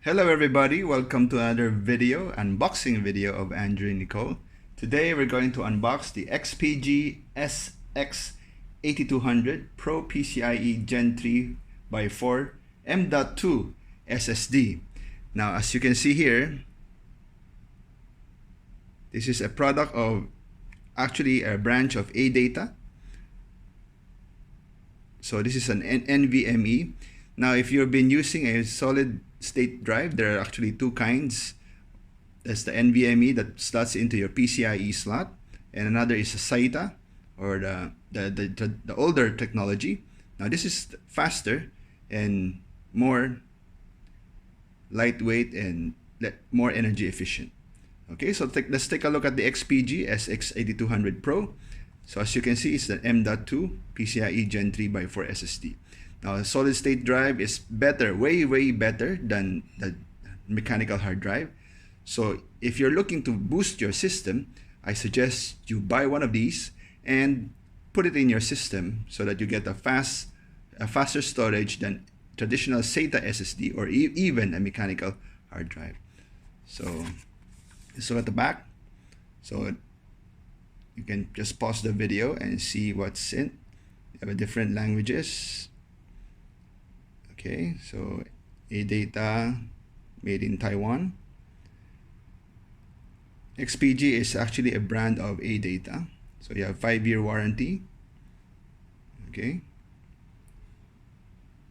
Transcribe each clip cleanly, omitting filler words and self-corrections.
Hello everybody, welcome to another video, unboxing video of Andrew and Nicole. Today we're going to unbox the XPG SX8200 Pro PCIe Gen 3x4 M.2 SSD. Now as you can see here, this is a product of actually a branch of ADATA. So this is an NVMe. Now if you've been using a solid state drive, there are actually two kinds. There's the NVMe that slots into your PCIe slot, and another is a SATA, or the older technology. Now this is faster and more lightweight and more energy efficient. Okay, so let's take a look at the XPG SX8200 Pro. So as you can see, it's the M.2 PCIe Gen 3x4 SSD. Now, the solid state drive is better, way better than the mechanical hard drive. So if you're looking to boost your system, I suggest you buy one of these and put it in your system so that you get a faster storage than traditional SATA SSD or even a mechanical hard drive. So at the back, so you can just pause the video and see what's in. You have different languages. Okay, so ADATA, made in Taiwan. XPG is actually a brand of ADATA. So you have 5-year warranty. Okay.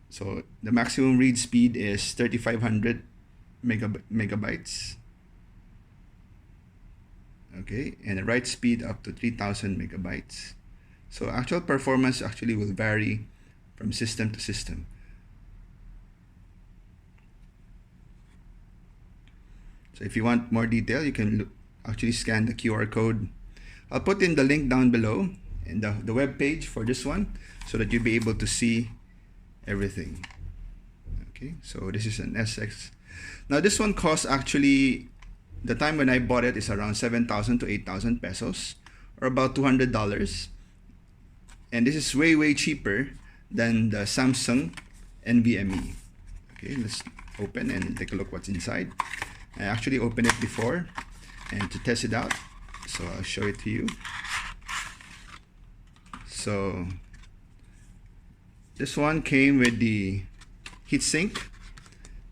So the maximum read speed is 3,500 megabytes. Okay, and the write speed up to 3,000 megabytes. So actual performance actually will vary from system to system. So if you want more detail, you can actually scan the QR code. I'll put in the link down below and the web page for this one so that you'll be able to see everything. Okay, so this is an SX. Now this one costs actually, the time when I bought it is around 7,000 to 8,000 pesos, or about $200. And this is way cheaper than the Samsung NVMe. Okay, let's open and take a look what's inside. I actually opened it before and to test it out, so I'll show it to you. So this one came with the heatsink.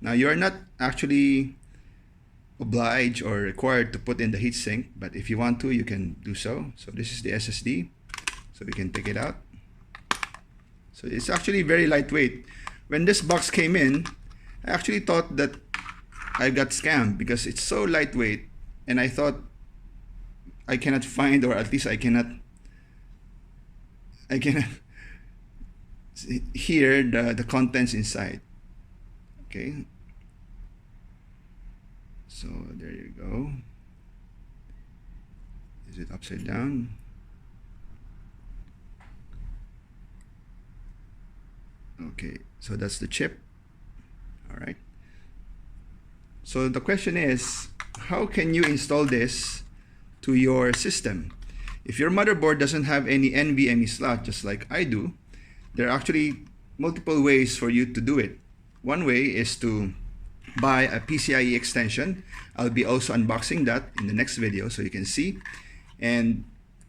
Now you are not actually obliged or required to put in the heatsink, but if you want to, you can do so. So this is the SSD, so we can take it out. So it's actually very lightweight. When this box came in, I actually thought that I got scammed because it's so lightweight, and I thought I cannot find, or at least I cannot hear the contents inside. Okay, so there you go. Is it upside down? Okay, so that's the chip. All right. So the question is, how can you install this to your system? If your motherboard doesn't have any NVMe slot, just like I do, there are actually multiple ways for you to do it. One way is to buy a PCIe extension. I'll be also unboxing that in the next video so you can see.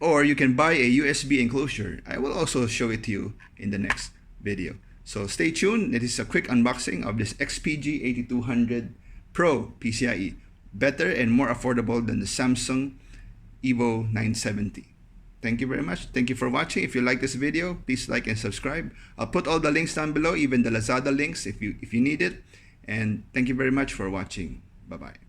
Or you can buy a USB enclosure. I will also show it to you in the next video. So stay tuned. It is a quick unboxing of this XPG 8200 Pro PCIe, better and more affordable than the Samsung Evo 970. Thank you very much. Thank you for watching. If you like this video, please like and subscribe. I'll put all the links down below, even the Lazada links if you need it. And thank you very much for watching. Bye-bye.